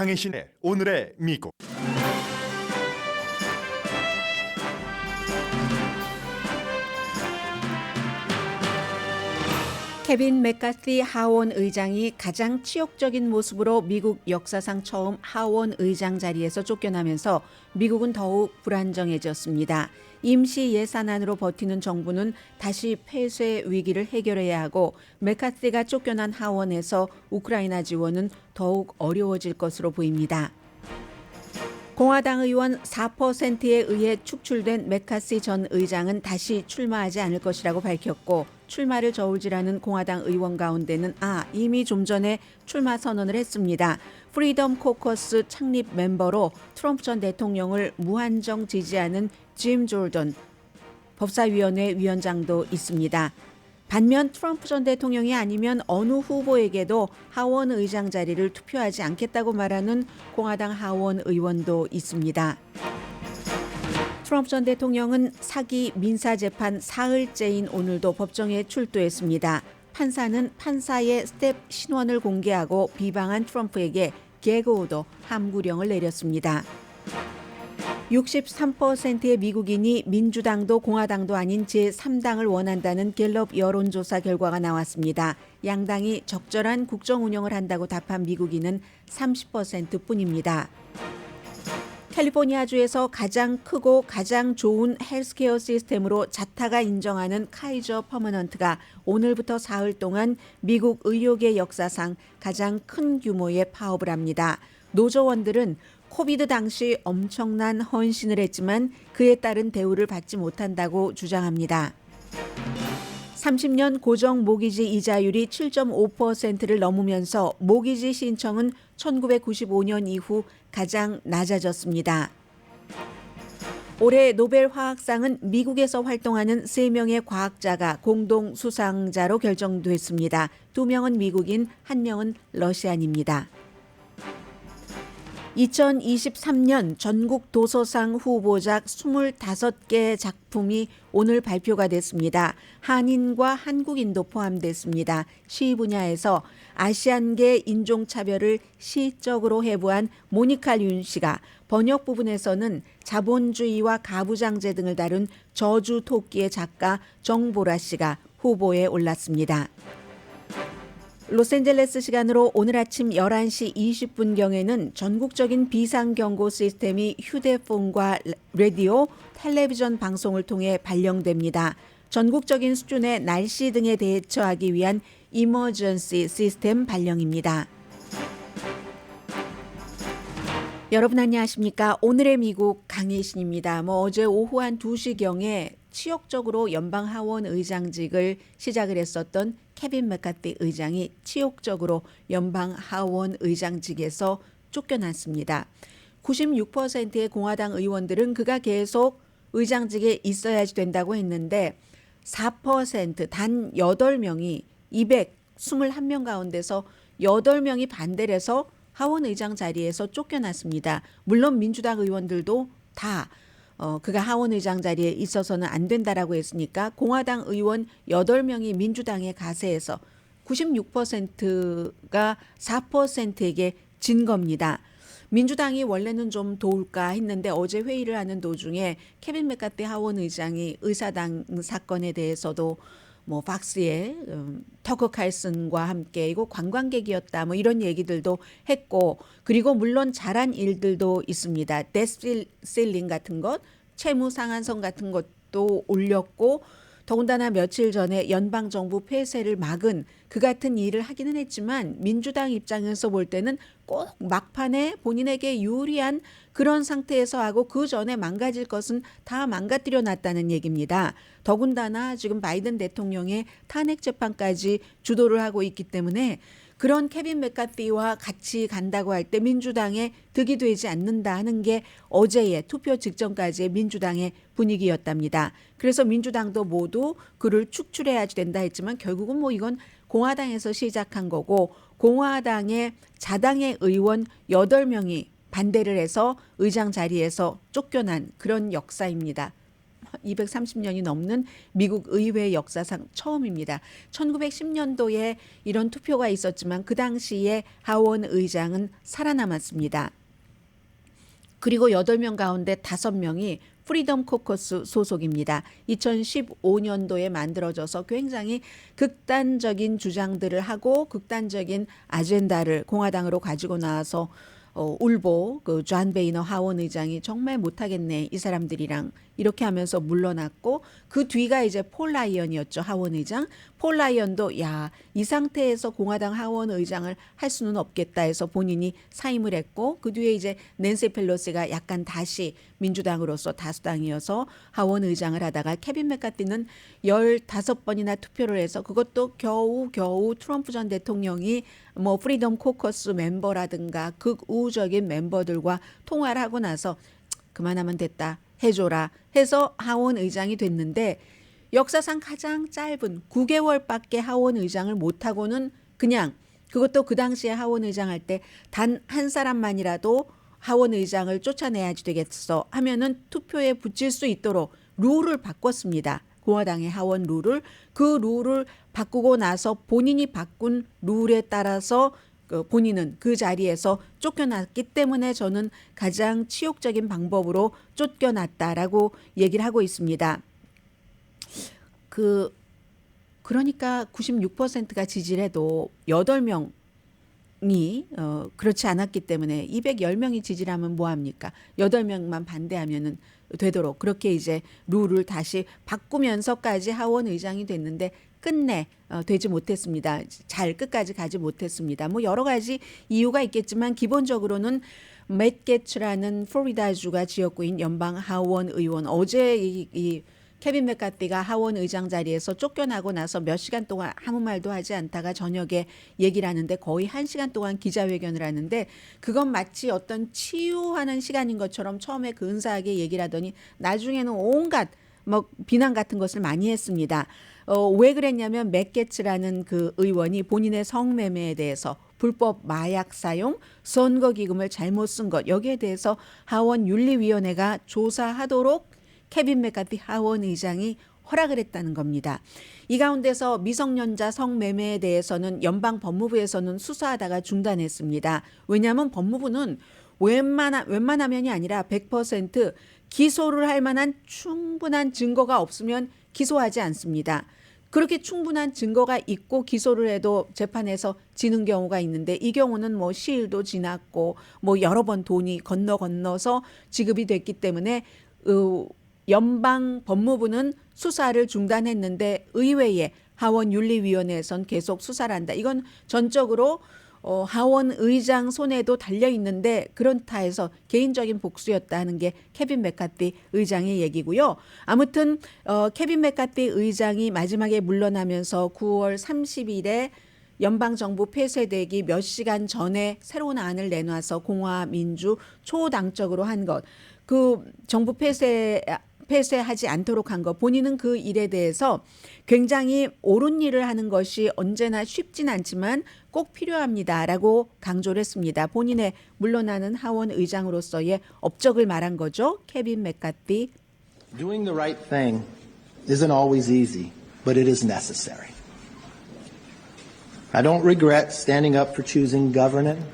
강혜신의 오늘의 미국. 케빈 맥카시 하원 의장이 가장 치욕적인 모습으로 미국 역사상 처음 하원 의장 자리에서 쫓겨나면서 미국은 더욱 불안정해졌습니다. 임시 예산안으로 버티는 정부는 다시 폐쇄 위기를 해결해야 하고 맥카시가 쫓겨난 하원에서 우크라이나 지원은 더욱 어려워질 것으로 보입니다. 공화당 의원 4%에 의해 축출된 맥카시 전 의장은 다시 출마하지 않을 것이라고 밝혔고 출마를 저울질하는 공화당 의원 가운데는 이미 좀 전에 출마 선언을 했습니다. 프리덤 코커스 창립 멤버로 트럼프 전 대통령을 무한정 지지하는 짐 조던 법사위원회 위원장도 있습니다. 반면 트럼프 전 대통령이 아니면 어느 후보에게도 하원 의장 자리를 투표하지 않겠다고 말하는 공화당 하원 의원도 있습니다. 트럼프 전 대통령은 사기 민사재판 사흘째인 오늘도 법정에 출두했습니다. 판사는 판사의 스텝 신원을 공개하고 비방한 트럼프에게 개그 오더 함구령을 내렸습니다. 63%의 미국인이 민주당도 공화당도 아닌 제3당을 원한다는 갤럽 여론조사 결과가 나왔습니다. 양당이 적절한 국정 운영을 한다고 답한 미국인은 30%뿐입니다. 캘리포니아주에서 가장 크고 가장 좋은 헬스케어 시스템으로 자타가 인정하는 카이저 퍼머넌트가 오늘부터 사흘 동안 미국 의료계 역사상 가장 큰 규모의 파업을 합니다. 노조원들은 코비드 당시 엄청난 헌신을 했지만 그에 따른 대우를 받지 못한다고 주장합니다. 30년 고정 모기지 이자율이 7.5%를 넘으면서 모기지 신청은 1995년 이후 가장 낮아졌습니다. 올해 노벨 화학상은 미국에서 활동하는 3명의 과학자가 공동 수상자로 결정됐습니다. 2명은 미국인, 1명은 러시안입니다. 2023년 전국 도서상 후보작 25개 작품이 오늘 발표가 됐습니다. 한인과 한국인도 포함됐습니다. 시 분야에서 아시안계 인종차별을 시적으로 해부한 모니카 륜 씨가, 번역 부분에서는 자본주의와 가부장제 등을 다룬 저주 토끼의 작가 정보라 씨가 후보에 올랐습니다. 로스앤젤레스 시간으로 오늘 아침 11시 20분경에는 전국적인 비상경고 시스템이 휴대폰과 라디오, 텔레비전 방송을 통해 발령됩니다. 전국적인 수준의 날씨 등에 대처하기 위한 이머전시 시스템 발령입니다. 여러분 안녕하십니까? 오늘의 미국 강혜신입니다. 어제 오후 한 2시경에 치욕적으로 연방 하원 의장직을 시작을 했었던 케빈 맥카시 의장이 치욕적으로 연방 하원 의장직에서 쫓겨났습니다. 96%의 공화당 의원들은 그가 계속 의장직에 있어야지 된다고 했는데 4% 단 8명이 221명 가운데서 8명이 반대를 해서 하원 의장 자리에서 쫓겨났습니다. 물론 민주당 의원들도 다 그가 하원 의장 자리에 있어서는 안 된다라고 했으니까 공화당 의원 8명이 민주당에 가세해서 96%가 4%에게 진 겁니다. 민주당이 원래는 좀 도울까 했는데 어제 회의를 하는 도중에 케빈 맥카시 하원 의장이 의사당 사건에 대해서도 팍스의 터커 칼슨과 함께 이거 관광객이었다 이런 얘기들도 했고, 그리고 물론 잘한 일들도 있습니다. 데스 실링 같은 것, 채무 상한선 같은 것도 올렸고, 더군다나 며칠 전에 연방정부 폐쇄를 막은 그 같은 일을 하기는 했지만 민주당 입장에서 볼 때는 꼭 막판에 본인에게 유리한 그런 상태에서 하고 그 전에 망가질 것은 다 망가뜨려 놨다는 얘기입니다. 더군다나 지금 바이든 대통령의 탄핵 재판까지 주도를 하고 있기 때문에 그런 케빈 맥카시와 같이 간다고 할 때 민주당에 득이 되지 않는다 하는 게 어제의 투표 직전까지의 민주당의 분위기였답니다. 그래서 민주당도 모두 그를 축출해야지 된다 했지만 결국은 이건 공화당에서 시작한 거고, 공화당의 자당의 의원 8명이 반대를 해서 의장 자리에서 쫓겨난 그런 역사입니다. 230년이 넘는 미국 의회 역사상 처음입니다. 1910년도에 이런 투표가 있었지만 그 당시에 하원 의장은 살아남았습니다. 그리고 8명 가운데 5명이 프리덤 코커스 소속입니다. 2015년도에 만들어져서 굉장히 극단적인 주장들을 하고 극단적인 아젠다를 공화당으로 가지고 나와서 울보 존 베이너 하원 의장이 정말 못하겠네 이 사람들이랑 이렇게 하면서 물러났고 그 뒤가 이제 폴 라이언이었죠. 하원 의장. 폴 라이언도 이 상태에서 공화당 하원 의장을 할 수는 없겠다 해서 본인이 사임을 했고 그 뒤에 이제 낸시 펠로시가 약간 다시 민주당으로서 다수당이어서 하원 의장을 하다가 케빈 맥카티는 15번이나 투표를 해서 그것도 겨우 트럼프 전 대통령이 뭐 프리덤 코커스 멤버라든가 극우적인 멤버들과 통화를 하고 나서 그만하면 됐다 해줘라 해서 하원 의장이 됐는데 역사상 가장 짧은 9개월밖에 하원 의장을 못하고는 그냥 그것도 그 당시에 하원 의장 할 때 단 한 사람만이라도 하원 의장을 쫓아내야지 되겠어 하면은 투표에 붙일 수 있도록 룰을 바꿨습니다. 공화당의 하원 룰을 그 룰을 바꾸고 나서 본인이 바꾼 룰에 따라서 본인은 그 자리에서 쫓겨났기 때문에 저는 가장 치욕적인 방법으로 쫓겨났다라고 얘기를 하고 있습니다. 그러니까 96%가 지지를 해도 8명이 그렇지 않았기 때문에 210명이 지지를 하면 뭐합니까? 8명만 반대하면은 되도록 그렇게 이제 룰을 다시 바꾸면서까지 하원 의장이 됐는데 끝내 되지 못했습니다. 잘 끝까지 가지 못했습니다. 뭐 여러 가지 이유가 있겠지만 기본적으로는 맷 게츠라는 플로리다주가 지역구인 연방 하원 의원 어제 이 케빈 맥카티가 하원 의장 자리에서 쫓겨나고 나서 몇 시간 동안 아무 말도 하지 않다가 저녁에 얘기를 하는데 거의 1시간 동안 기자회견을 하는데 그건 마치 어떤 치유하는 시간인 것처럼 처음에 근사하게 얘기를 하더니 나중에는 온갖 뭐 비난 같은 것을 많이 했습니다. 왜 그랬냐면 맷 게츠라는 그 의원이 본인의 성매매에 대해서 불법 마약 사용, 선거기금을 잘못 쓴 것 여기에 대해서 하원 윤리위원회가 조사하도록 케빈 맥카티 하원 의장이 허락을 했다는 겁니다. 이 가운데서 미성년자 성매매에 대해서는 연방 법무부에서는 수사하다가 중단했습니다. 왜냐하면 법무부는 웬만하면이 아니라 100% 기소를 할 만한 충분한 증거가 없으면 기소하지 않습니다. 그렇게 충분한 증거가 있고 기소를 해도 재판에서 지는 경우가 있는데 이 경우는 뭐 시일도 지났고 뭐 여러 번 돈이 건너서 지급이 됐기 때문에 연방 법무부는 수사를 중단했는데 의회의 하원 윤리위원회에선 계속 수사를 한다. 이건 전적으로 하원 의장 손에도 달려 있는데 그렇다 해서 개인적인 복수였다 하는 게 케빈 맥카티 의장의 얘기고요. 아무튼 케빈 맥카티 의장이 마지막에 물러나면서 9월 30일에 연방정부 폐쇄되기 몇 시간 전에 새로운 안을 내놔서 공화민주 초당적으로 한 것. 그 정부 폐쇄하지 않도록 한 것. 본인은 그 일에 대해서 굉장히 옳은 일을 하는 것이 언제나 쉽진 않지만 꼭 필요합니다라고 강조를 했습니다. 본인의 물러나는 하원 의장으로서의 업적을 말한 거죠. 케빈 맥카티. Doing the right thing isn't always easy, but it is necessary. I don't regret standing up for choosing governance.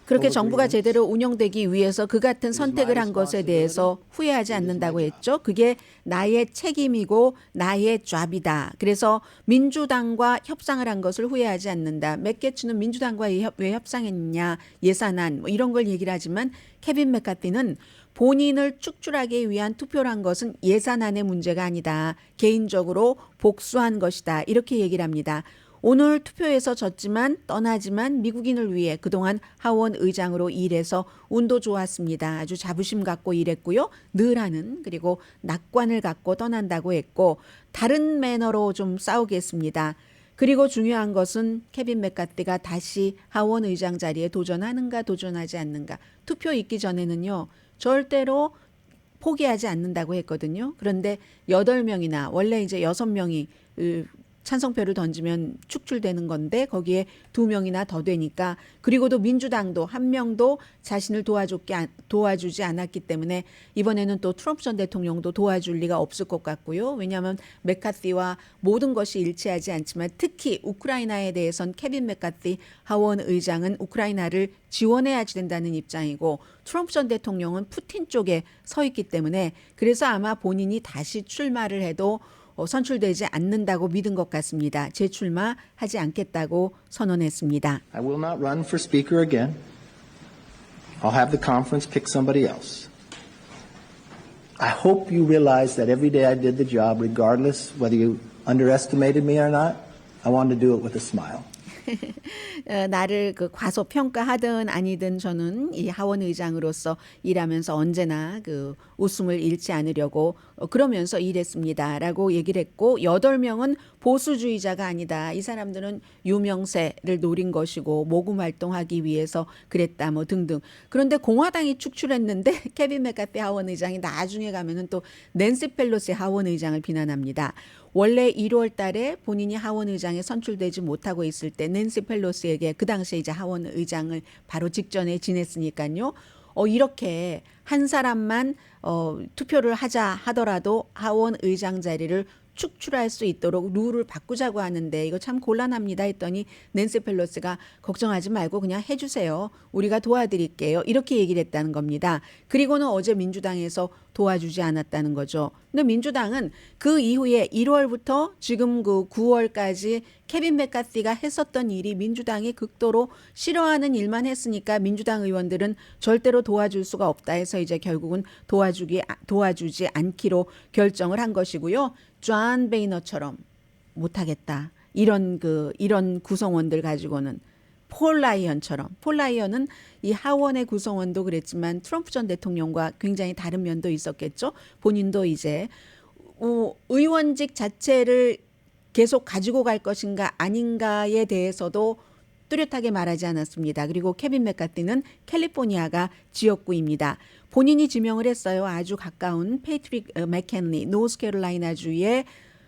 그렇게 정부가 제대로 운영되기 위해서 그 같은 선택을 한 것에 대해서 후회하지 않는다고 했죠. 그게 나의 책임이고 나의 잡이다. 그래서 민주당과 협상을 한 것을 후회하지 않는다. 맷 게츠는 민주당과 왜 협상했냐 예산안 뭐 이런 걸 얘기를 하지만 케빈 맥카티는 본인을 축출하기 위한 투표를 한 것은 예산안의 문제가 아니다. 개인적으로 복수한 것이다. 이렇게 얘기를 합니다. 오늘 투표에서 졌지만 떠나지만 미국인을 위해 그동안 하원 의장으로 일해서 운도 좋았습니다. 아주 자부심 갖고 일했고요. 늘 하는 그리고 낙관을 갖고 떠난다고 했고 다른 매너로 좀 싸우겠습니다. 그리고 중요한 것은 케빈 맥카티가 다시 하원 의장 자리에 도전하는가 도전하지 않는가. 투표 있기 전에는요. 절대로 포기하지 않는다고 했거든요. 그런데 8명이나 원래 이제 6명이 찬성표를 던지면 축출되는 건데 거기에 2명이나 더 되니까 그리고도 민주당도 한 명도 자신을 도와주지 않았기 때문에 이번에는 또 트럼프 전 대통령도 도와줄 리가 없을 것 같고요. 왜냐하면 맥카시와 모든 것이 일치하지 않지만 특히 우크라이나에 대해선 케빈 맥카시 하원 의장은 우크라이나를 지원해야 된다는 입장이고 트럼프 전 대통령은 푸틴 쪽에 서 있기 때문에 그래서 아마 본인이 다시 출마를 해도 선출되지 않는다고 믿은 것 같습니다. 재출마하지 않겠다고 선언했습니다. I will not run for speaker again. I'll have the conference pick somebody else. I hope you realize that every day I did the job, regardless whether you underestimated me or not, I wanted to do it with a smile. 나를 그 과소평가하든 아니든 저는 이 하원 의장으로서 일하면서 언제나 그 웃음을 잃지 않으려고 그러면서 일했습니다라고 얘기를 했고 8명은 보수주의자가 아니다. 이 사람들은 유명세를 노린 것이고 모금 활동하기 위해서 그랬다 뭐 등등. 그런데 공화당이 축출했는데 케빈 맥카시 하원 의장이 나중에 가면은 또 낸시 펠로시 하원 의장을 비난합니다. 원래 1월 달에 본인이 하원 의장에 선출되지 못하고 있을 때 낸시 펠로시에게 그 당시에 이제 하원 의장을 바로 직전에 지냈으니까요. 이렇게 한 사람만 투표를 하자 하더라도 하원 의장 자리를 축출할 수 있도록 룰을 바꾸자고 하는데 이거 참 곤란합니다 했더니 낸시 펠로시가 걱정하지 말고 그냥 해주세요. 우리가 도와드릴게요. 이렇게 얘기를 했다는 겁니다. 그리고는 어제 민주당에서 도와주지 않았다는 거죠. 근데 민주당은 그 이후에 1월부터 지금 그 9월까지 케빈 맥카시가 했었던 일이 민주당이 극도로 싫어하는 일만 했으니까 민주당 의원들은 절대로 도와줄 수가 없다 해서 이제 결국은 도와주지 않기로 결정을 한 것이고요. 존 베이너처럼 못하겠다. 이런 구성원들 가지고는 폴 라이언은 이 하원의 구성원도 그랬지만 트럼프 전 대통령과 굉장히 다른 면도 있었겠죠. 본인도 이제 의원직 자체를 계속 가지고 갈 것인가 아닌가에 대해서도 뚜렷하게 말하지 않았습니다. 그리고 케빈 맥카시는 캘리포니아가 지역구입니다. 본인이 지명을 했어요. 아주 가까운 패트릭 맥켄리 노스캐롤라이나주의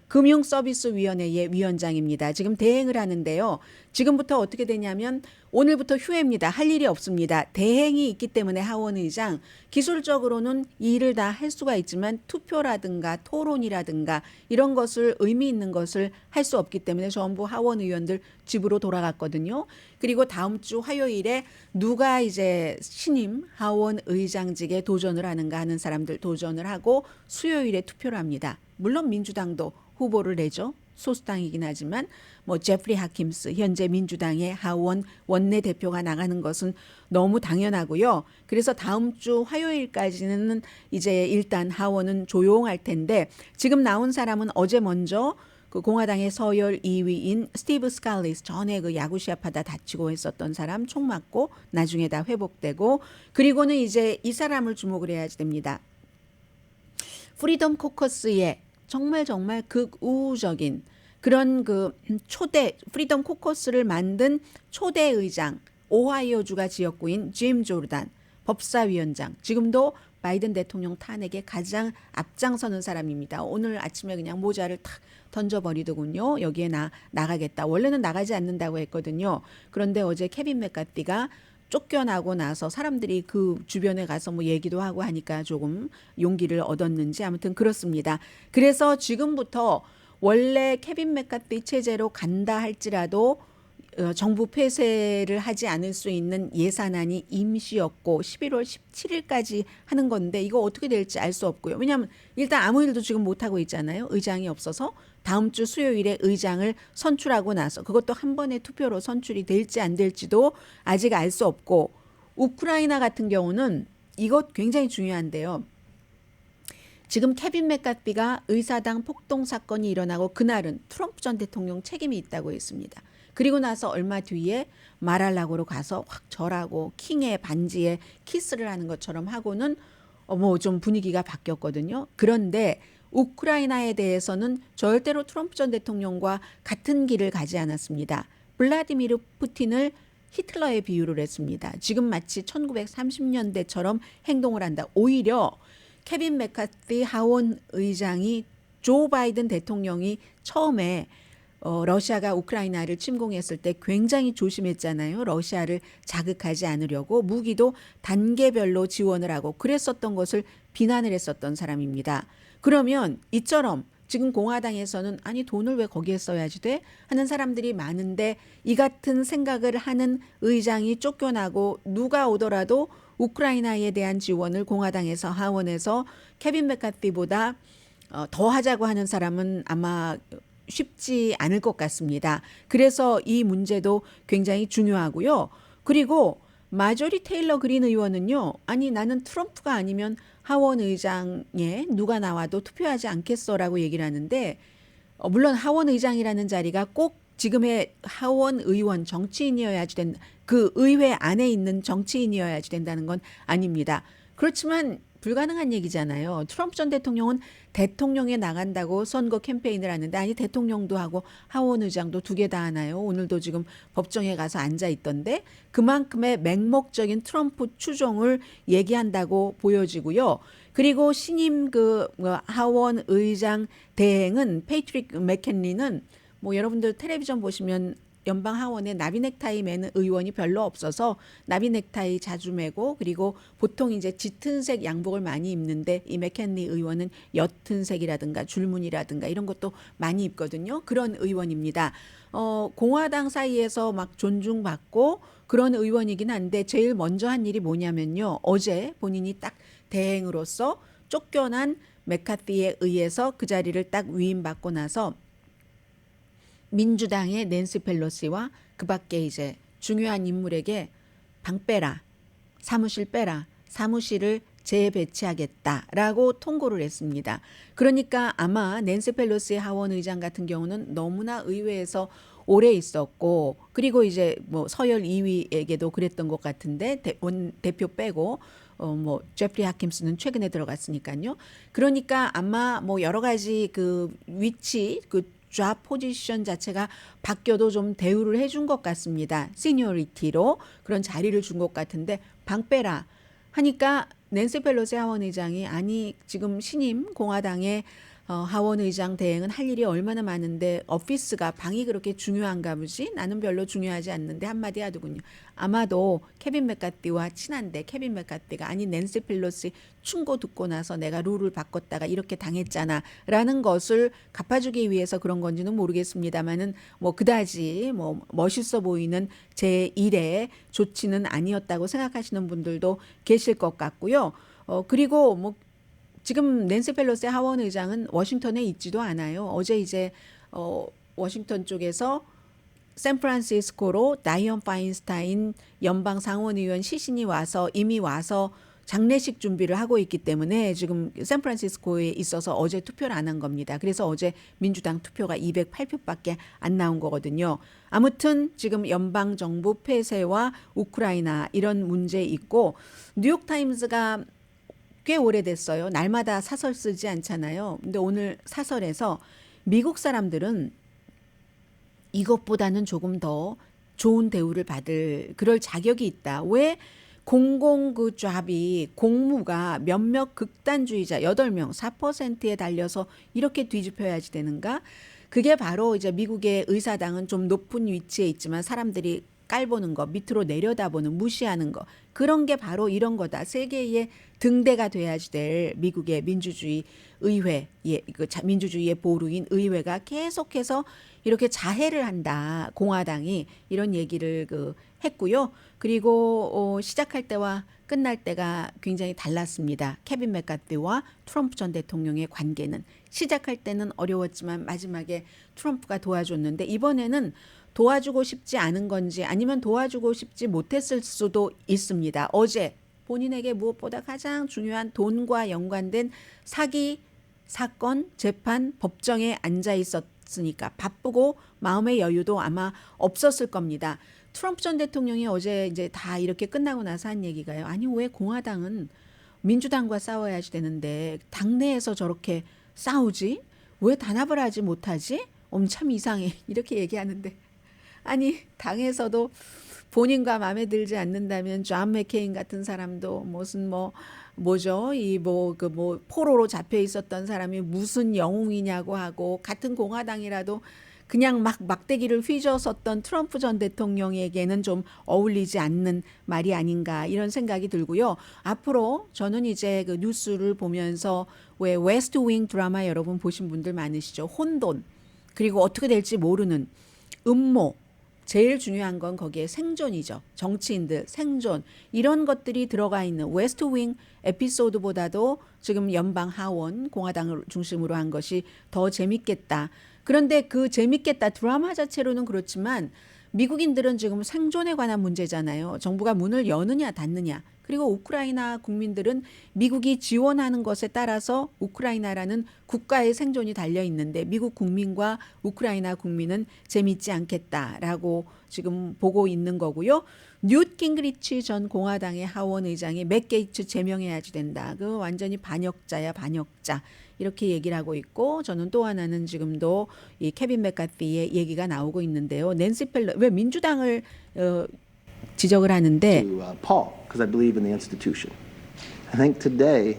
금융서비스위원회의 위원장입니다. 지금 대행을 하는데요. 지금부터 어떻게 되냐면 오늘부터 휴회입니다. 할 일이 없습니다. 대행이 있기 때문에 하원의장 기술적으로는 이 일을 다 할 수가 있지만 투표라든가 토론이라든가 이런 것을 의미 있는 것을 할 수 없기 때문에 전부 하원의원들 집으로 돌아갔거든요. 그리고 다음 주 화요일에 누가 이제 신임 하원의장직에 도전을 하는가 하는 사람들 도전을 하고 수요일에 투표를 합니다. 물론 민주당도 후보를 내죠. 소수당이긴 하지만 뭐 제프리 하킴스 현재 민주당의 하원 원내대표가 나가는 것은 너무 당연하고요. 그래서 다음 주 화요일까지는 이제 일단 하원은 조용할 텐데 지금 나온 사람은 어제 먼저 그 공화당의 서열 2위인 스티브 스칼리스 전에 그 야구 시합하다 다치고 했었던 사람 총 맞고 나중에 다 회복되고 그리고는 이제 이 사람을 주목을 해야 됩니다. 프리덤 코커스의 정말 극우적인 그런 그 초대 프리덤 코커스를 만든 초대 의장 오하이오주가 지역구인 짐 조르단 법사위원장 지금도 바이든 대통령 탄핵에 가장 앞장서는 사람입니다. 오늘 아침에 그냥 모자를 탁 던져버리더군요. 여기에 나가겠다. 원래는 나가지 않는다고 했거든요. 그런데 어제 케빈 맥카시가 쫓겨나고 나서 사람들이 그 주변에 가서 뭐 얘기도 하고 하니까 조금 용기를 얻었는지 아무튼 그렇습니다. 그래서 지금부터 원래 케빈 맥카시 체제로 간다 할지라도 정부 폐쇄를 하지 않을 수 있는 예산안이 임시였고 11월 17일까지 하는 건데 이거 어떻게 될지 알 수 없고요. 왜냐하면 일단 아무 일도 지금 못하고 있잖아요. 의장이 없어서 다음 주 수요일에 의장을 선출하고 나서 그것도 한 번의 투표로 선출이 될지 안 될지도 아직 알 수 없고 우크라이나 같은 경우는 이것 굉장히 중요한데요. 지금 케빈 맥카시가 의사당 폭동 사건이 일어나고 그날은 트럼프 전 대통령 책임이 있다고 했습니다. 그리고 나서 얼마 뒤에 마랄라고로 가서 확 절하고 킹의 반지에 키스를 하는 것처럼 하고는 뭐 좀 분위기가 바뀌었거든요. 그런데 우크라이나에 대해서는 절대로 트럼프 전 대통령과 같은 길을 가지 않았습니다. 블라디미르 푸틴을 히틀러에 비유를 했습니다. 지금 마치 1930년대처럼 행동을 한다. 오히려 케빈 맥카시 하원 의장이 조 바이든 대통령이 처음에 러시아가 우크라이나를 침공했을 때 굉장히 조심했잖아요. 러시아를 자극하지 않으려고 무기도 단계별로 지원을 하고 그랬었던 것을 비난을 했었던 사람입니다. 그러면 이처럼 지금 공화당에서는 아니 돈을 왜 거기에 써야지 돼? 하는 사람들이 많은데 이 같은 생각을 하는 의장이 쫓겨나고 누가 오더라도 우크라이나에 대한 지원을 공화당에서 하원에서 케빈 메카티보다 더 하자고 하는 사람은 아마 쉽지 않을 것 같습니다. 그래서 이 문제도 굉장히 중요하고요. 그리고 마조리 테일러 그린 의원은요. 아니 나는 트럼프가 아니면 하원 의장에 누가 나와도 투표하지 않겠어라고 얘기를 하는데 물론 하원 의장이라는 자리가 꼭 지금의 하원 의원 정치인이어야지 된다. 그 의회 안에 있는 정치인이어야지 된다는 건 아닙니다. 그렇지만 불가능한 얘기잖아요. 트럼프 전 대통령은 대통령에 나간다고 선거 캠페인을 하는데 아니 대통령도 하고 하원 의장도 두 개 다 하나요? 오늘도 지금 법정에 가서 앉아 있던데 그만큼의 맹목적인 트럼프 추종을 얘기한다고 보여지고요. 그리고 신임 하원 의장 대행은 페이트릭 맥켄리는 뭐 여러분들 텔레비전 보시면 연방 하원에 나비 넥타이 매는 의원이 별로 없어서 나비 넥타이 자주 매고 그리고 보통 이제 짙은 색 양복을 많이 입는데 이 맥켄리 의원은 옅은 색이라든가 줄무늬라든가 이런 것도 많이 입거든요. 그런 의원입니다. 공화당 사이에서 막 존중받고 그런 의원이긴 한데 제일 먼저 한 일이 뭐냐면요. 어제 본인이 딱 대행으로서 쫓겨난 메카티에 의해서 그 자리를 딱 위임받고 나서 민주당의 낸시 펠로시와 그 밖에 이제 중요한 인물에게 방 빼라, 사무실 빼라, 사무실을 재배치하겠다라고 통고를 했습니다. 그러니까 아마 낸시 펠로시 하원 의장 같은 경우는 너무나 의회에서 오래 있었고 그리고 이제 뭐 서열 2위에게도 그랬던 것 같은데 대표 빼고 뭐 제프리 하킴스는 최근에 들어갔으니까요. 그러니까 아마 뭐 여러 가지 그 위치 좌 포지션 자체가 바뀌어도 좀 대우를 해준 것 같습니다. 시니어리티로 그런 자리를 준 것 같은데 방 빼라 하니까 낸시 펠로시 하원 의장이 아니 지금 신임 공화당의 하원 의장 대행은 할 일이 얼마나 많은데 오피스가 방이 그렇게 중요한가 보지? 나는 별로 중요하지 않는데 한마디 하더군요. 아마도 케빈 메카티와 친한데 케빈 메카티가 아니 낸시 펠로시 충고 듣고 나서 내가 룰을 바꿨다가 이렇게 당했잖아 라는 것을 갚아주기 위해서 그런 건지는 모르겠습니다만은 뭐 그다지 뭐 멋있어 보이는 제 일의 조치는 아니었다고 생각하시는 분들도 계실 것 같고요. 그리고 뭐 지금 낸시 펠로시 하원 의장은 워싱턴에 있지도 않아요. 어제 이제 워싱턴 쪽에서 샌프란시스코로 다이언 파인스타인 연방 상원의원 시신이 이미 와서 장례식 준비를 하고 있기 때문에 지금 샌프란시스코에 있어서 어제 투표를 안 한 겁니다. 그래서 어제 민주당 투표가 208표밖에 안 나온 거거든요. 아무튼 지금 연방 정부 폐쇄와 우크라이나 이런 문제 있고 뉴욕타임스가 꽤 오래됐어요. 날마다 사설 쓰지 않잖아요. 근데 오늘 사설에서 미국 사람들은 이것보다는 조금 더 좋은 대우를 받을 그럴 자격이 있다. 왜 그 잡이 공무가 몇몇 극단주의자 8명 4%에 달려서 이렇게 뒤집혀야지 되는가? 그게 바로 이제 미국의 의사당은 좀 높은 위치에 있지만 사람들이 깔보는 거, 밑으로 내려다보는 무시하는 거 그런 게 바로 이런 거다. 세계의 등대가 돼야지 될 미국의 민주주의 의회, 민주주의의 보루인 의회가 계속해서 이렇게 자해를 한다. 공화당이 이런 얘기를 했고요. 그리고 시작할 때와 끝날 때가 굉장히 달랐습니다. 케빈 메카티와 트럼프 전 대통령의 관계는 시작할 때는 어려웠지만 마지막에 트럼프가 도와줬는데 이번에는 도와주고 싶지 않은 건지 아니면 도와주고 싶지 못했을 수도 있습니다. 어제 본인에게 무엇보다 가장 중요한 돈과 연관된 사기 사건 재판 법정에 앉아 있었으니까 바쁘고 마음의 여유도 아마 없었을 겁니다. 트럼프 전 대통령이 어제 이제 다 이렇게 끝나고 나서 한 얘기가요. 아니 왜 공화당은 민주당과 싸워야지 되는데 당내에서 저렇게 싸우지? 왜 단합을 하지 못하지? 참 이상해. 이렇게 얘기하는데 아니 당에서도 본인과 마음에 들지 않는다면 존 맥케인 같은 사람도 무슨 뭐죠? 포로로 잡혀 있었던 사람이 무슨 영웅이냐고 하고 같은 공화당이라도 그냥 막 막대기를 휘저었던 트럼프 전 대통령에게는 좀 어울리지 않는 말이 아닌가 이런 생각이 들고요. 앞으로 저는 이제 그 뉴스를 보면서 왜 웨스트 윙 드라마 여러분 보신 분들 많으시죠? 혼돈 그리고 어떻게 될지 모르는 음모 제일 중요한 건 거기에 생존이죠. 정치인들 생존 이런 것들이 들어가 있는 웨스트 윙 에피소드보다도 지금 연방 하원 공화당을 중심으로 한 것이 더 재밌겠다. 그런데 그 재밌겠다 드라마 자체로는 그렇지만 미국인들은 지금 생존에 관한 문제잖아요. 정부가 문을 여느냐 닫느냐. 그리고 우크라이나 국민들은 미국이 지원하는 것에 따라서 우크라이나라는 국가의 생존이 달려 있는데 미국 국민과 우크라이나 국민은 재밌지 않겠다라고 지금 보고 있는 거고요. 뉴트 깅그리치 전 공화당의 하원 의장이 맥 게이츠 제명해야지 된다. 그 완전히 반역자야 반역자. 이렇게 얘기를 하고 있고 저는 또 하나는 지금도 이 케빈 맥카티의 얘기가 나오고 있는데요. 낸시 펠로시 왜 민주당을 지적을 하는데 To Paul, because I believe in the institution. I think today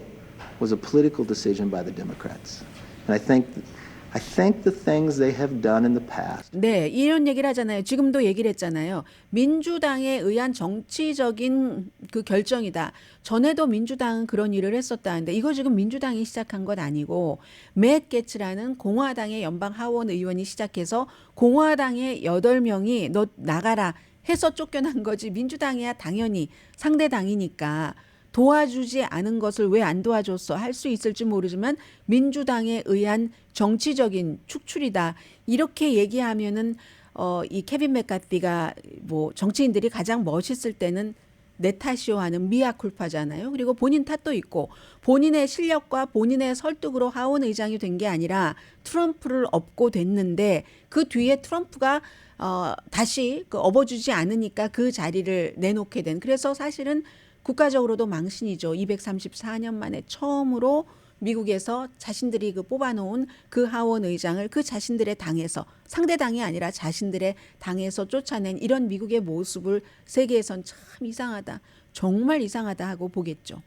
was a political decision by the Democrats, and I think the things they have done in the past. 네, 이런 얘기를 하잖아요. 지금도 얘기를 했잖아요. 민주당에 의한 정치적인 그 결정이다. 전에도 민주당은 그런 일을 했었다는데 이거 지금 민주당이 시작한 건 아니고 맷 게츠라는 공화당의 연방 하원 의원이 시작해서 공화당의 8명이 너 나가라 해서 쫓겨난 거지. 민주당이야 당연히 상대 당이니까 도와주지 않은 것을 왜 안 도와줬어 할 수 있을지 모르지만 민주당에 의한 정치적인 축출이다. 이렇게 얘기하면은 이 케빈 맥카티가 뭐 정치인들이 가장 멋있을 때는 내 탓이요 하는 미아쿨파잖아요. 그리고 본인 탓도 있고 본인의 실력과 본인의 설득으로 하원 의장이 된 게 아니라 트럼프를 업고 됐는데 그 뒤에 트럼프가 다시 그 업어주지 않으니까 그 자리를 내놓게 된. 그래서 사실은 국가적으로도 망신이죠. 234년 만에 처음으로 미국에서 자신들이 그 뽑아놓은 그 하원 의장을 그 자신들의 당에서 상대 당이 아니라 자신들의 당에서 쫓아낸 이런 미국의 모습을 세계에선 참 이상하다. 정말 이상하다 하고 보겠죠.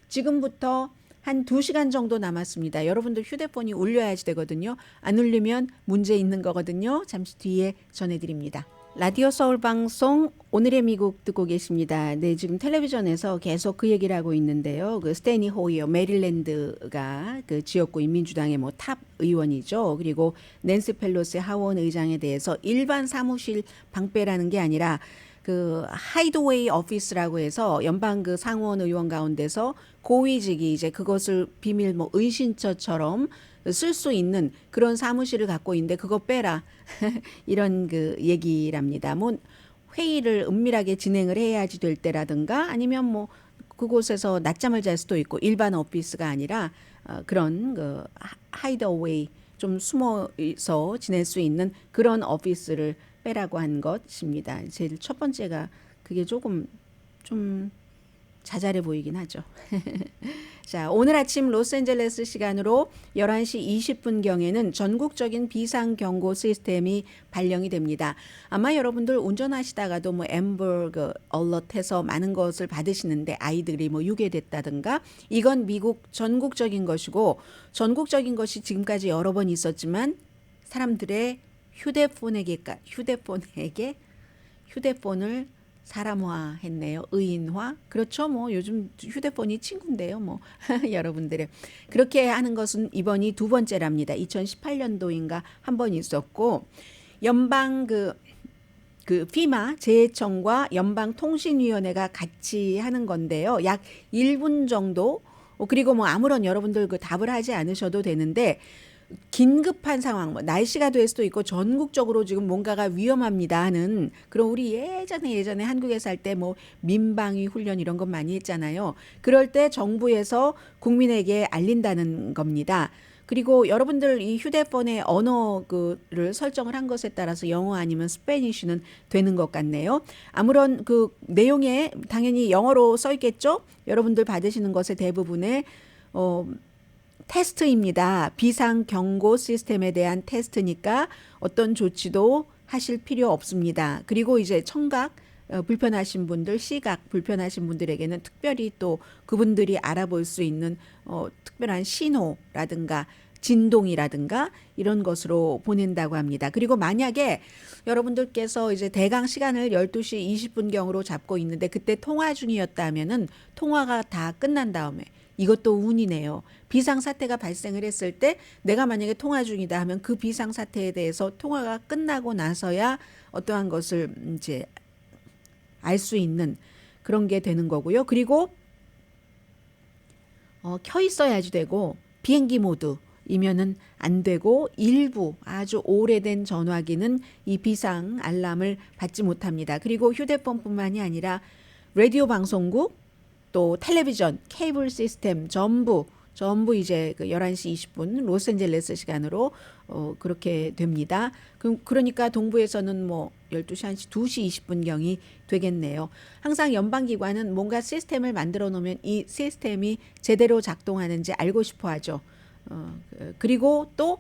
지금부터 한 2시간 정도 남았습니다. 여러분들 휴대폰이 울려야지 되거든요. 안 울리면 문제 있는 거거든요. 잠시 뒤에 전해드립니다. 라디오 서울 방송 오늘의 미국 듣고 계십니다. 네, 지금 텔레비전에서 계속 그 얘기를 하고 있는데요. 그 스테니 호이어 메릴랜드가 그 지역구인 민주당의 뭐 탑 의원이죠. 그리고 낸시 펠로시 하원 의장에 대해서 일반 사무실 방배라는 게 아니라 그 하이드웨이 오피스라고 해서 연방 그 상원 의원 가운데서 고위직이 이제 그것을 비밀 뭐 의신처처럼 쓸 수 있는 그런 사무실을 갖고 있는데 그거 빼라 이런 그 얘기랍니다. 뭐 회의를 은밀하게 진행을 해야지 될 때라든가 아니면 뭐 그곳에서 낮잠을 잘 수도 있고 일반 오피스가 아니라 그런 그 하이드웨이 좀 숨어서 지낼 수 있는 그런 오피스를 빼라고 한 것입니다. 제일 첫 번째가 그게 조금 좀 자잘해 보이긴 하죠. 자, 오늘 아침 로스앤젤레스 시간으로 11시 20분경에는 전국적인 비상경고 시스템이 발령이 됩니다. 아마 여러분들 운전하시다가도 뭐 앰버 얼럿해서 많은 것을 받으시는데 아이들이 뭐 유괴됐다든가 이건 미국 전국적인 것이고 전국적인 것이 지금까지 여러 번 있었지만 사람들의 휴대폰을 사람화했네요. 의인화. 그렇죠. 뭐 요즘 휴대폰이 친구인데요. 뭐 여러분들의 그렇게 하는 것은 이번이 2번째랍니다. 2018년도인가 한 번 있었고 연방 그 피마 재해청과 연방통신위원회가 같이 하는 건데요. 약 1분 정도 그리고 뭐 아무런 여러분들 그 답을 하지 않으셔도 되는데 긴급한 상황, 뭐 날씨가 될 수도 있고 전국적으로 지금 뭔가가 위험합니다 하는 그런 우리 예전에 한국에 살 때 뭐 민방위 훈련 이런 것 많이 했잖아요. 그럴 때 정부에서 국민에게 알린다는 겁니다. 그리고 여러분들 이 휴대폰의 언어를 설정을 한 것에 따라서 영어 아니면 스페니쉬는 되는 것 같네요. 아무런 그 내용에 당연히 영어로 써 있겠죠. 여러분들 받으시는 것의 대부분의 테스트입니다. 비상경고 시스템에 대한 테스트니까 어떤 조치도 하실 필요 없습니다. 그리고 이제 청각 불편하신 분들, 시각 불편하신 분들에게는 특별히 또 그분들이 알아볼 수 있는 특별한 신호라든가 진동이라든가 이런 것으로 보낸다고 합니다. 그리고 만약에 여러분들께서 이제 대강 시간을 12시 20분경으로 잡고 있는데 그때 통화 중이었다면은 통화가 다 끝난 다음에 이것도 운이네요. 비상사태가 발생을 했을 때 내가 만약에 통화 중이다 하면 그 비상사태에 대해서 통화가 끝나고 나서야 어떠한 것을 이제 알 수 있는 그런 게 되는 거고요. 그리고 켜 있어야지 되고 비행기 모드이면은 안 되고 일부 아주 오래된 전화기는 이 비상 알람을 받지 못합니다. 그리고 휴대폰뿐만이 아니라 라디오 방송국 또 텔레비전, 케이블 시스템 전부 이제 그 11시 20분 로스앤젤레스 시간으로 그렇게 됩니다. 그러니까 동부에서는 뭐 12시 1시 2시 20분경이 되겠네요. 항상 연방기관은 뭔가 시스템을 만들어 놓으면 이 시스템이 제대로 작동하는지 알고 싶어 하죠. 그리고 또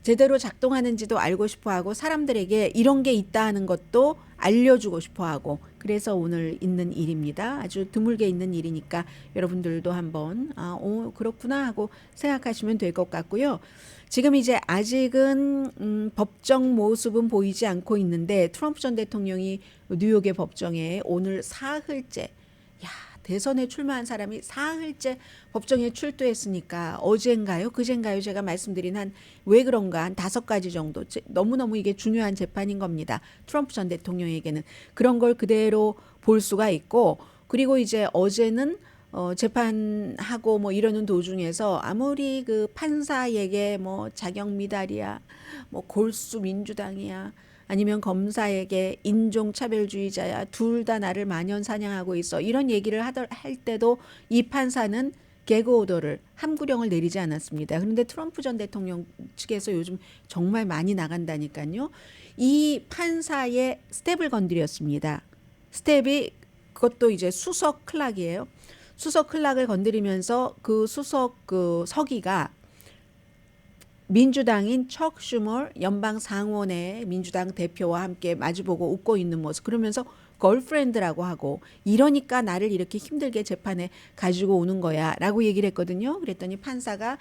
제대로 작동하는지도 알고 싶어 하고 사람들에게 이런 게 있다 하는 것도 알려주고 싶어 하고 그래서 오늘 있는 일입니다. 아주 드물게 있는 일이니까 여러분들도 한번 그렇구나 하고 생각하시면 될 것 같고요. 지금 이제 아직은 법정 모습은 보이지 않고 있는데 트럼프 전 대통령이 뉴욕의 법정에 오늘 사흘째 대선에 출마한 사람이 사흘째 법정에 출두했으니까 어젠가요? 그젠가요? 제가 말씀드린 왜 그런가 한 5가지 정도 너무너무 이게 중요한 재판인 겁니다. 트럼프 전 대통령에게는 그런 걸 그대로 볼 수가 있고 그리고 이제 어제는 재판하고 뭐 이러는 도중에서 아무리 그 판사에게 뭐 자격 미달이야, 뭐 골수 민주당이야, 아니면 검사에게 인종차별주의자야, 둘 다 나를 만연사냥하고 있어 이런 얘기를 할 때도 이 판사는 개그 오더를 함구령을 내리지 않았습니다. 그런데 트럼프 전 대통령 측에서 요즘 정말 많이 나간다니까요. 이 판사의 스텝을 건드렸습니다. 스텝이 그것도 이제 수석 클락이에요. 수석 클락을 건드리면서 그 수석 그 서기가 민주당인 척 슈머 연방 상원의 민주당 대표와 함께 마주보고 웃고 있는 모습 그러면서 걸프렌드라고 하고 이러니까 나를 이렇게 힘들게 재판에 가지고 오는 거야 라고 얘기를 했거든요. 그랬더니 판사가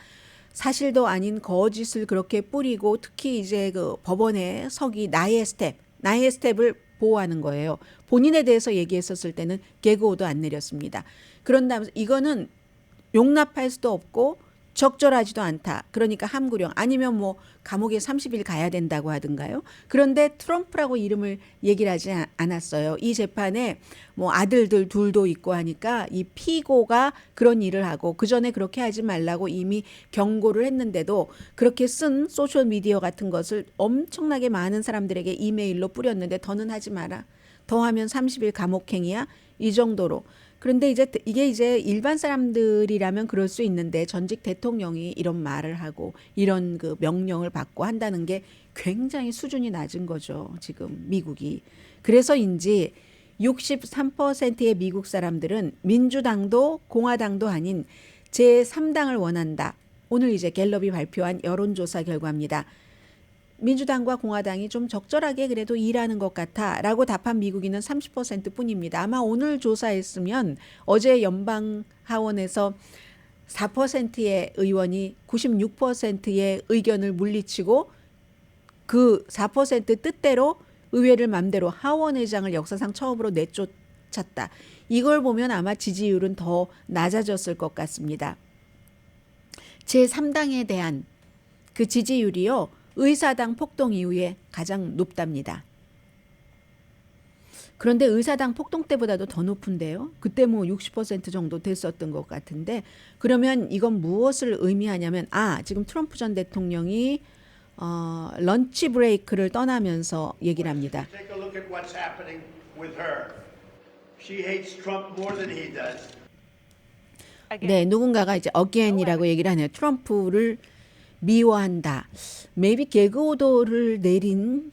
사실도 아닌 거짓을 그렇게 뿌리고 특히 이제 그 법원의 서기 나의 스텝을 보호하는 거예요. 본인에 대해서 얘기했었을 때는 개그오도 안 내렸습니다. 그런 다음에 이거는 용납할 수도 없고 적절하지도 않다. 그러니까 함구령 아니면 뭐 감옥에 30일 가야 된다고 하던가요. 그런데 트럼프라고 이름을 얘기를 하지 않았어요. 이 재판에 뭐 아들들 둘도 있고 하니까 이 피고가 그런 일을 하고 그전에 그렇게 하지 말라고 이미 경고를 했는데도 그렇게 쓴 소셜미디어 같은 것을 엄청나게 많은 사람들에게 이메일로 뿌렸는데 더는 하지 마라. 더 하면 30일 감옥행이야. 이 정도로. 그런데 이게 이제 일반 사람들이라면 그럴 수 있는데 전직 대통령이 이런 말을 하고 이런 그 명령을 받고 한다는 게 굉장히 수준이 낮은 거죠. 지금 미국이. 그래서인지 63%의 미국 사람들은 민주당도 공화당도 아닌 제3당을 원한다. 오늘 이제 갤럽이 발표한 여론조사 결과입니다. 민주당과 공화당이 좀 적절하게 그래도 일하는 것 같아 라고 답한 미국인은 30% 뿐입니다. 아마 오늘 조사했으면 어제 연방 하원에서 4%의 의원이 96%의 의견을 물리치고 그 4% 뜻대로 의회를 맘대로 하원의장을 역사상 처음으로 내쫓았다. 이걸 보면 아마 지지율은 더 낮아졌을 것 같습니다. 제3당에 대한 그 지지율이요. 의사당 폭동 이후에 가장 높답니다. 그런데 의사당 폭동 때보다도 더 높은데요. 그때 뭐 60% 정도 됐었던 것 같은데 그러면 이건 무엇을 의미하냐면 지금 트럼프 전 대통령이 런치 브레이크를 떠나면서 얘기를 합니다. Take a look at what's happening with her. She hates Trump more than he does. 네, 누군가가 이제 again이라고 얘기를 하네요. 트럼프를 미워한다. maybe 개그 오더를 내린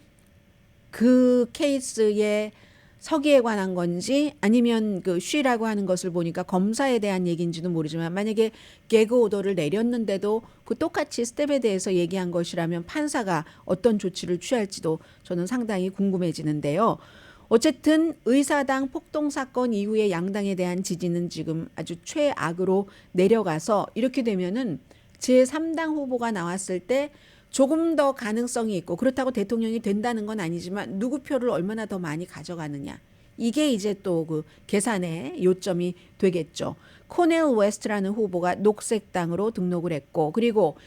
그 케이스의 서기에 관한 건지 아니면 그 쉬라고 하는 것을 보니까 검사에 대한 얘기인지도 모르지만 만약에 개그 오더를 내렸는데도 그 똑같이 스텝에 대해서 얘기한 것이라면 판사가 어떤 조치를 취할지도 저는 상당히 궁금해지는데요. 어쨌든 의사당 폭동 사건 이후에 양당에 대한 지지는 지금 아주 최악으로 내려가서 이렇게 되면은 제3당 후보가 나왔을 때 조금 더 가능성이 있고 그렇다고 대통령이 된다는 건 아니지만 누구 표를 얼마나 더 많이 가져가느냐. 이게 이제 또 그 계산의 요점이 되겠죠. 코넬 웨스트라는 후보가 녹색당으로 등록을 했고 그리고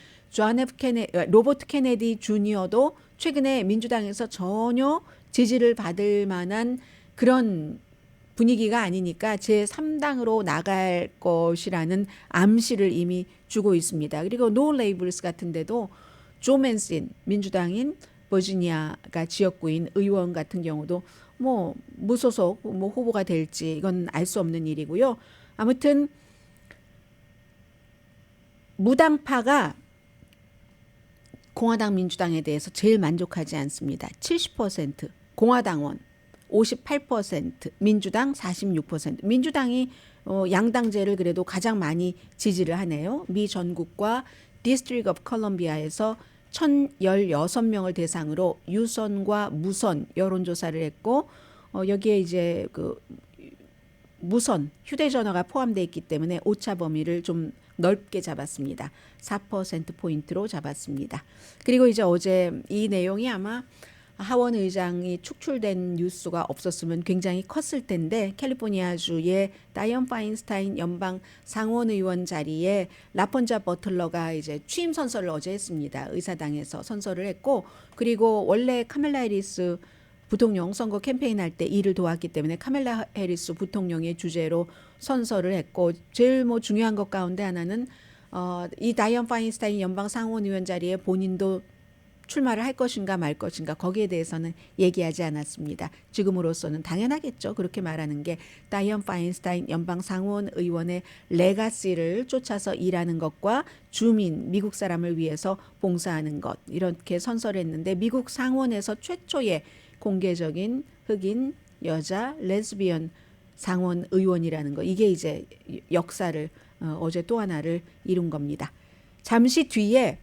로버트 케네디 주니어도 최근에 민주당에서 전혀 지지를 받을 만한 그런 분위기가 아니니까 제3당으로 나갈 것이라는 암시를 이미 주고 있습니다. 그리고 노 레이블스 같은 데도 조 맨신 민주당인 버지니아가 지역구인 의원 같은 경우도 뭐 무소속 뭐 후보가 될지 이건 알 수 없는 일이고요. 아무튼 무당파가 공화당 민주당에 대해서 제일 만족하지 않습니다. 70% 공화당원 58% 민주당 46% 민주당이 양당제를 그래도 가장 많이 지지를 하네요. 미 전국과 디스트릭 오브 컬럼비아에서 1,016명을 대상으로 유선과 무선 여론조사를 했고 여기에 이제 그 무선 휴대전화가 포함되어 있기 때문에 오차 범위를 좀 넓게 잡았습니다. 4%포인트로 잡았습니다. 그리고 이제 어제 이 내용이 아마 하원 의장이 축출된 뉴스가 없었으면 굉장히 컸을 텐데 캘리포니아주의 다이언 파인스타인 연방 상원의원 자리에 라펀자 버틀러가 이제 취임 선서를 어제 했습니다. 의사당에서 선서를 했고 그리고 원래 카멜라 해리스 부통령 선거 캠페인 할 때 일을 도왔기 때문에 카멜라 해리스 부통령의 주제로 선서를 했고 제일 뭐 중요한 것 가운데 하나는 이 다이언 파인스타인 연방 상원의원 자리에 본인도 출마를 할 것인가 말 것인가 거기에 대해서는 얘기하지 않았습니다. 지금으로서는 당연하겠죠. 그렇게 말하는 게 다이언 파인스타인 연방 상원 의원의 레가시를 쫓아서 일하는 것과 주민 미국 사람을 위해서 봉사하는 것 이렇게 선서를 했는데 미국 상원에서 최초의 공개적인 흑인 여자 레즈비언 상원 의원이라는 거 이게 이제 역사를 어제 또 하나를 이룬 겁니다. 잠시 뒤에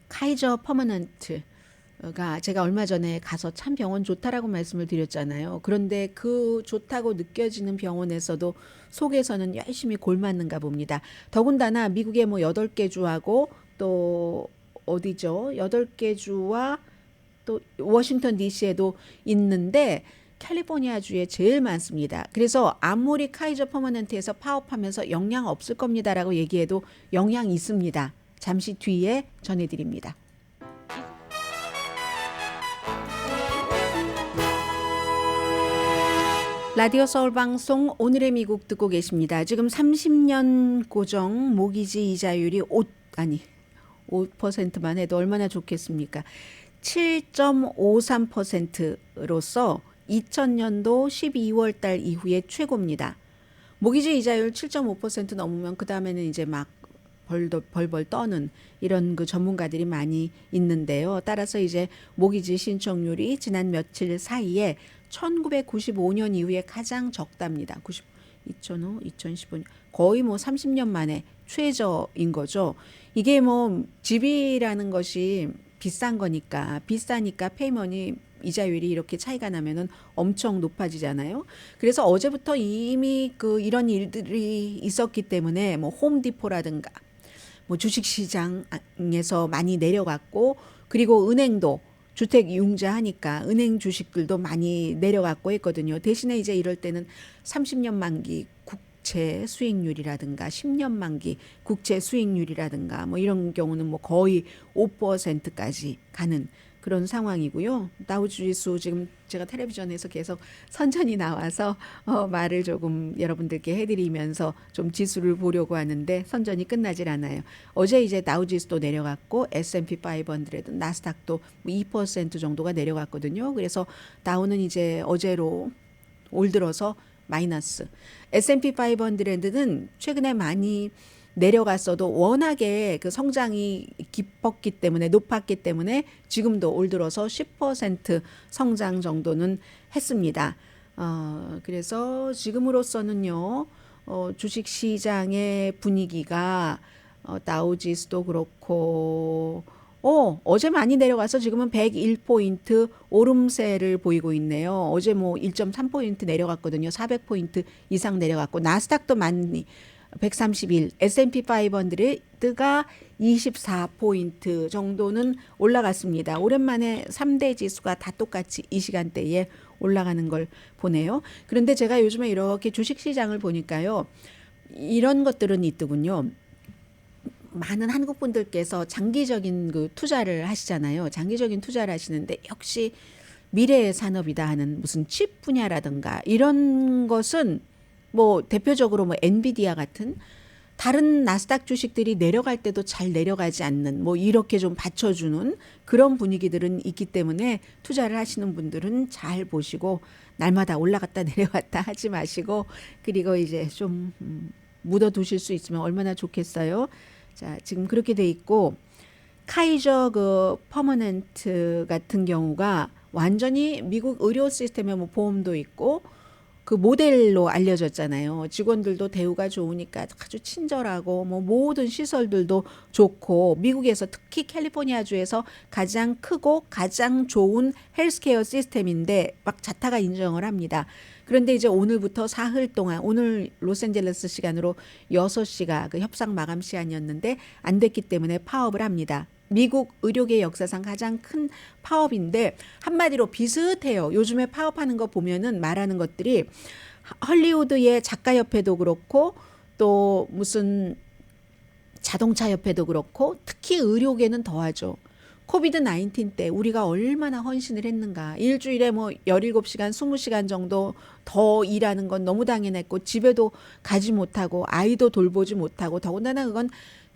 카이저 퍼머넌트가 제가 얼마 전에 가서 참 병원 좋다라고 말씀을 드렸잖아요. 그런데 그 좋다고 느껴지는 병원에서도 속에서는 열심히 골맞는가 봅니다. 더군다나 미국의 뭐 8개 주하고 또 어디죠? 8개 주와 또 워싱턴 DC에도 있는데 캘리포니아주에 제일 많습니다. 그래서 아무리 카이저 퍼머넌트에서 파업하면서 영향 없을 겁니다라고 얘기해도 영향 있습니다. 잠시 뒤에 전해드립니다. 라디오 서울 방송 오늘의 미국 듣고 계십니다. 지금 30년 고정 모기지 이자율이 5%만 해도 얼마나 좋겠습니까? 7.53%로서 2000년도 12월 달 이후에 최고입니다. 모기지 이자율 7.5% 넘으면 그 다음에는 이제 막 벌벌 떠는 이런 그 전문가들이 많이 있는데요. 따라서 이제 모기지 신청률이 지난 며칠 사이에 1995년 이후에 가장 적답니다. 2005, 2015년 거의 뭐 30년 만에 최저인 거죠. 이게 뭐 집이라는 것이 비싼 거니까 비싸니까 페이먼이 이자율이 이렇게 차이가 나면은 엄청 높아지잖아요. 그래서 어제부터 이미 그 이런 일들이 있었기 때문에 뭐 홈디포라든가 뭐 주식시장에서 많이 내려갔고 그리고 은행도 주택 융자하니까 은행 주식들도 많이 내려갔고 했거든요. 대신에 이제 이럴 때는 30년 만기 국채 수익률이라든가 10년 만기 국채 수익률이라든가 뭐 이런 경우는 뭐 거의 5%까지 가는 그런 상황이고요. 다우지수 지금 제가 텔레비전에서 계속 선전이 나와서 말을 조금 여러분들께 해드리면서 좀 지수를 보려고 하는데 선전이 끝나질 않아요. 어제 이제 다우지수도 내려갔고 S&P 500, 나스닥도 2% 정도가 내려갔거든요. 그래서 다우는 이제 어제로 올 들어서 마이너스. S&P 500는 최근에 많이 내려갔어도 워낙에 그 성장이 깊었기 때문에 높았기 때문에 지금도 올 들어서 10% 성장 정도는 했습니다. 그래서 지금으로서는요 주식시장의 분위기가 다우지수도 그렇고 어제 많이 내려가서 지금은 101포인트 오름세를 보이고 있네요. 어제 뭐 1.3포인트 내려갔거든요. 400포인트 이상 내려갔고 나스닥도 많이 131, S&P 500가 24포인트 정도는 올라갔습니다. 오랜만에 3대 지수가 다 똑같이 이 시간대에 올라가는 걸 보네요. 그런데 제가 요즘에 이렇게 주식시장을 보니까요. 이런 것들은 있더군요. 많은 한국 분들께서 장기적인 그 투자를 하시잖아요. 장기적인 투자를 하시는데 역시 미래의 산업이다 하는 무슨 칩 분야라든가 이런 것은 뭐 대표적으로 뭐 엔비디아 같은 다른 나스닥 주식들이 내려갈 때도 잘 내려가지 않는 뭐 이렇게 좀 받쳐주는 그런 분위기들은 있기 때문에 투자를 하시는 분들은 잘 보시고 날마다 올라갔다 내려갔다 하지 마시고 그리고 이제 좀 묻어두실 수 있으면 얼마나 좋겠어요. 자, 지금 그렇게 돼 있고 카이저 그 퍼머넌트 같은 경우가 완전히 미국 의료 시스템에 뭐 보험도 있고 그 모델로 알려졌잖아요. 직원들도 대우가 좋으니까 아주 친절하고 뭐 모든 시설들도 좋고 미국에서 특히 캘리포니아주에서 가장 크고 가장 좋은 헬스케어 시스템인데 막 자타가 인정을 합니다. 그런데 이제 오늘부터 사흘 동안 오늘 로스앤젤레스 시간으로 6시가 그 협상 마감 시간이었는데 안 됐기 때문에 파업을 합니다. 미국 의료계 역사상 가장 큰 파업인데 한마디로 비슷해요. 요즘에 파업하는 거 보면은 말하는 것들이 헐리우드의 작가협회도 그렇고 또 무슨 자동차협회도 그렇고 특히 의료계는 더하죠. 코비드 19 때 우리가 얼마나 헌신을 했는가. 일주일에 뭐 17시간, 20시간 정도 더 일하는 건 너무 당연했고 집에도 가지 못하고 아이도 돌보지 못하고 더군다나 그건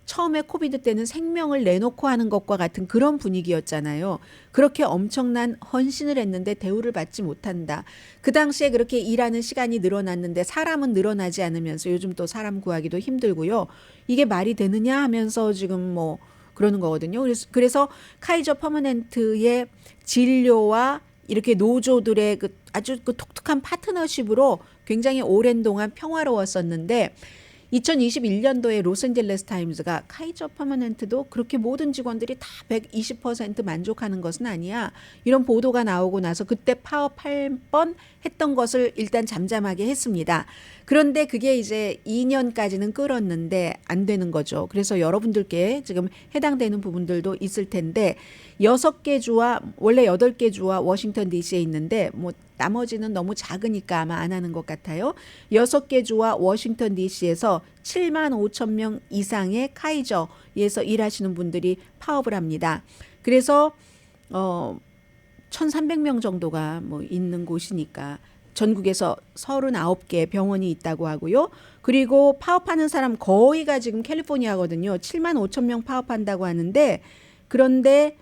처음에 코비드 때는 생명을 내놓고 하는 것과 같은 그런 분위기였잖아요. 그렇게 엄청난 헌신을 했는데 대우를 받지 못한다. 그 당시에 그렇게 일하는 시간이 늘어났는데 사람은 늘어나지 않으면서 요즘 또 사람 구하기도 힘들고요. 이게 말이 되느냐 하면서 지금 뭐 그러는 거거든요. 그래서 카이저 퍼머넌트의 진료와 이렇게 노조들의 그 아주 그 독특한 파트너십으로 굉장히 오랜 동안 평화로웠었는데 2021년도에 로스앤젤레스 타임즈가 카이저 퍼머넌트도 그렇게 모든 직원들이 다 120% 만족하는 것은 아니야. 이런 보도가 나오고 나서 그때 파업할 뻔 했던 것을 일단 잠잠하게 했습니다. 그런데 그게 이제 2년까지는 끌었는데 안 되는 거죠. 그래서 여러분들께 지금 해당되는 부분들도 있을 텐데 6개 주와 원래 8개 주와 워싱턴 DC에 있는데 뭐 나머지는 너무 작으니까 아마 안 하는 것 같아요. 6개 주와 워싱턴 DC에서 7만 5천 명 이상의 카이저에서 일하시는 분들이 파업을 합니다. 그래서 1,300명 정도가 뭐 있는 곳이니까 전국에서 39개 병원이 있다고 하고요. 그리고 파업하는 사람 거의가 지금 캘리포니아거든요. 7만 5천 명 파업한다고 하는데 그런데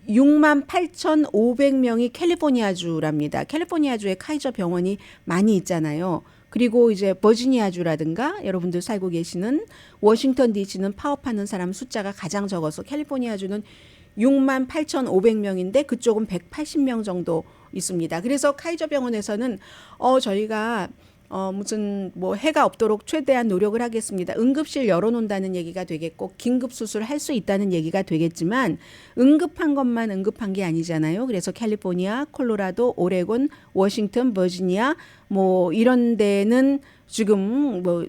6만 8,500명이 캘리포니아주랍니다. 캘리포니아주에 카이저 병원이 많이 있잖아요. 그리고 이제 버지니아주라든가 여러분들 살고 계시는 워싱턴 DC는 파업하는 사람 숫자가 가장 적어서 캘리포니아주는 6만 8,500명인데 그쪽은 180명 정도 있습니다. 그래서 카이저 병원에서는 저희가 무슨 뭐 해가 없도록 최대한 노력을 하겠습니다. 응급실 열어놓는다는 얘기가 되겠고 긴급 수술할 수 있다는 얘기가 되겠지만 응급한 것만 응급한 게 아니잖아요. 그래서 캘리포니아, 콜로라도, 오레곤, 워싱턴, 버지니아 뭐 이런 데는 지금 뭐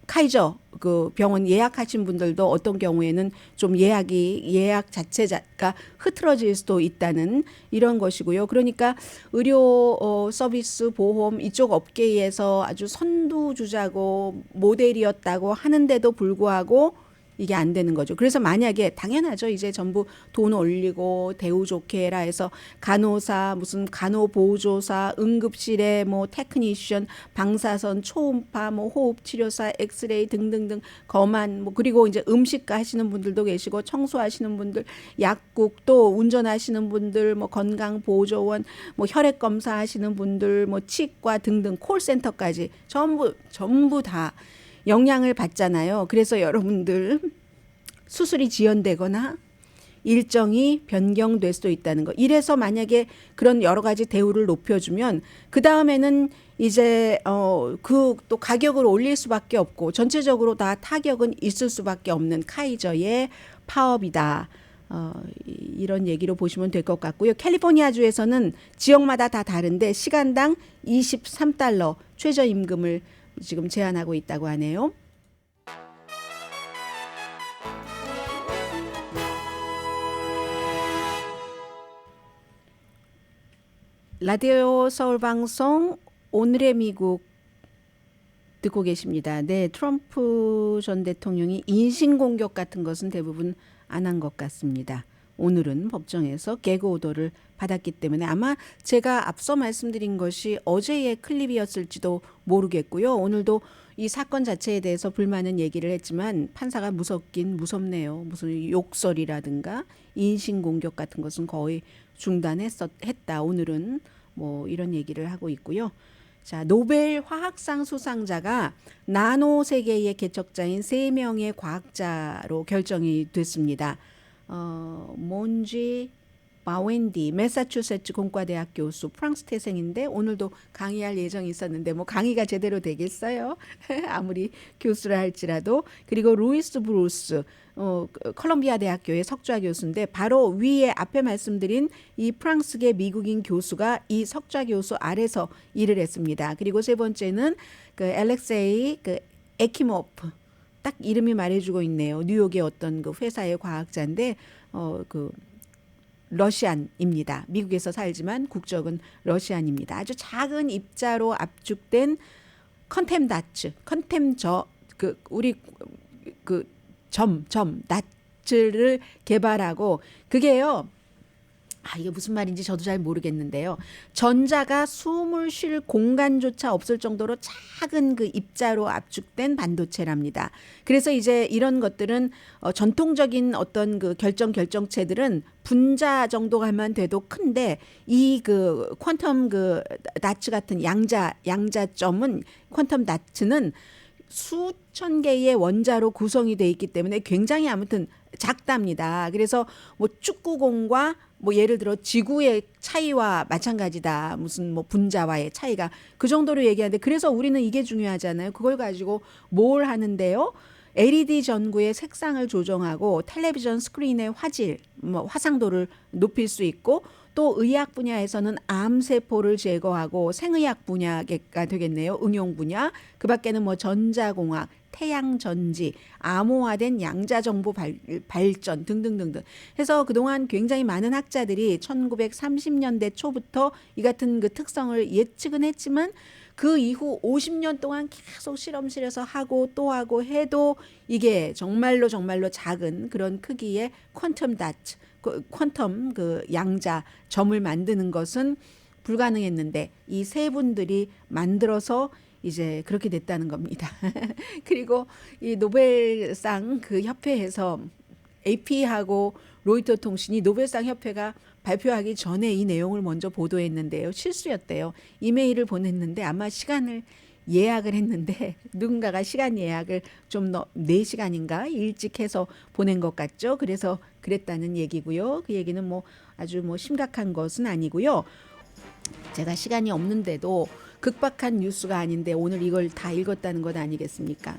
카이저 그 병원 예약하신 분들도 어떤 경우에는 좀 예약 자체가 흐트러질 수도 있다는 이런 것이고요. 그러니까 의료 서비스 보험 이쪽 업계에서 아주 선두주자고 모델이었다고 하는데도 불구하고 이게 안 되는 거죠. 그래서 만약에 당연하죠. 이제 전부 돈 올리고 대우 좋게 해라 해서 간호사, 무슨 간호보조사, 응급실에 뭐 테크니션, 방사선, 초음파, 뭐 호흡치료사, 엑스레이 등등등 검안, 뭐 그리고 이제 음식가 하시는 분들도 계시고 청소하시는 분들, 약국 또 운전하시는 분들, 뭐 건강보조원, 뭐 혈액 검사하시는 분들, 뭐 치과 등등 콜센터까지 전부 다 영향을 받잖아요. 그래서 여러분들 수술이 지연되거나 일정이 변경될 수도 있다는 거. 이래서 만약에 그런 여러 가지 대우를 높여주면 그 다음에는 이제 그 또 가격을 올릴 수밖에 없고 전체적으로 다 타격은 있을 수밖에 없는 카이저의 파업이다. 이런 얘기로 보시면 될 것 같고요. 캘리포니아주에서는 지역마다 다 다른데 시간당 23달러 최저임금을 지금 제한하고 있다고 하네요. 라디오 서울방송 오늘의 미국 듣고 계십니다. 네, 트럼프 전 대통령이 인신공격 같은 것은 대부분 안 한 것 같습니다. 오늘은 법정에서 개그 오더를 받았기 때문에 아마 제가 앞서 말씀드린 것이 어제의 클립이었을지도 모르겠고요. 오늘도 이 사건 자체에 대해서 불만은 얘기를 했지만 판사가 무섭긴 무섭네요. 무슨 욕설이라든가 인신공격 같은 것은 거의 중단했다. 오늘은 뭐 이런 얘기를 하고 있고요. 자, 노벨 화학상 수상자가 나노 세계의 개척자인 3명의 과학자로 결정이 됐습니다. 몬지 마웬디 매사추세츠 공과대학 교수 프랑스 태생인데 오늘도 강의할 예정이 있었는데 뭐 강의가 제대로 되겠어요? 아무리 교수라 할지라도. 그리고 루이스 브루스 컬럼비아 대학교의 석좌 교수인데 바로 위에 앞에 말씀드린 이 프랑스계 미국인 교수가 이 석좌 교수 아래서 일을 했습니다. 그리고 세 번째는 그 알렉세이 그 에키모프 딱 이름이 말해주고 있네요. 뉴욕의 어떤 그 회사의 과학자인데 그 러시안입니다. 미국에서 살지만 국적은 러시안입니다. 아주 작은 입자로 압축된 우리 그 점 나츠를 개발하고 그게요. 이게 무슨 말인지 저도 잘 모르겠는데요. 전자가 숨을 쉴 공간조차 없을 정도로 작은 그 입자로 압축된 반도체랍니다. 그래서 이제 이런 것들은 전통적인 어떤 그 결정체들은 분자 정도가만 돼도 큰데 이 그 퀀텀 그 나츠 같은 양자점은 퀀텀 나츠는 수천 개의 원자로 구성이 돼 있기 때문에 굉장히 아무튼 작답니다. 그래서 뭐 축구공과 뭐 예를 들어 지구의 차이와 마찬가지다. 무슨 뭐 분자와의 차이가 그 정도로 얘기하는데 그래서 우리는 이게 중요하잖아요. 그걸 가지고 뭘 하는데요? LED 전구의 색상을 조정하고 텔레비전 스크린의 화질, 뭐 화상도를 높일 수 있고 또 의학 분야에서는 암세포를 제거하고 생의학 분야가 되겠네요. 응용 분야. 그 밖에는 뭐 전자공학, 태양전지, 암호화된 양자정보 발전 등등등등 해서 그동안 굉장히 많은 학자들이 1930년대 초부터 이 같은 그 특성을 예측은 했지만 그 이후 50년 동안 계속 실험실에서 하고 또 하고 해도 이게 정말로 작은 그런 크기의 퀀텀 다트, 퀀텀 그 양자 점을 만드는 것은 불가능했는데 이 세 분들이 만들어서 이제 그렇게 됐다는 겁니다. 그리고 이 노벨상 그 협회에서 AP하고 로이터 통신이 노벨상 협회가 발표하기 전에 이 내용을 먼저 보도했는데요. 실수였대요. 이메일을 보냈는데 아마 시간을 예약을 했는데 누군가가 시간 예약을 좀 4시간인가 일찍 해서 보낸 것 같죠. 그래서 그랬다는 얘기고요. 그 얘기는 뭐 아주 뭐 심각한 것은 아니고요. 제가 시간이 없는데도 극박한 뉴스가 아닌데 오늘 이걸 다 읽었다는 것 아니겠습니까?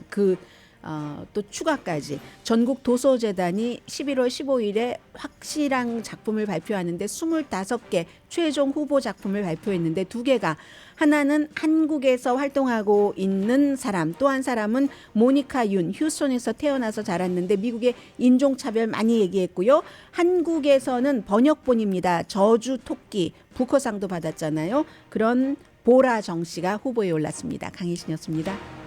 또 추가까지 전국 도서재단이 11월 15일에 확실한 작품을 발표하는데 25개 최종 후보 작품을 발표했는데 2개가 하나는 한국에서 활동하고 있는 사람, 또 한 사람은 모니카 윤, 휴스턴에서 태어나서 자랐는데 미국의 인종차별 많이 얘기했고요. 한국에서는 번역본입니다. 저주 토끼, 부커상도 받았잖아요. 그런 보라 정 씨가 후보에 올랐습니다. 강희신이었습니다.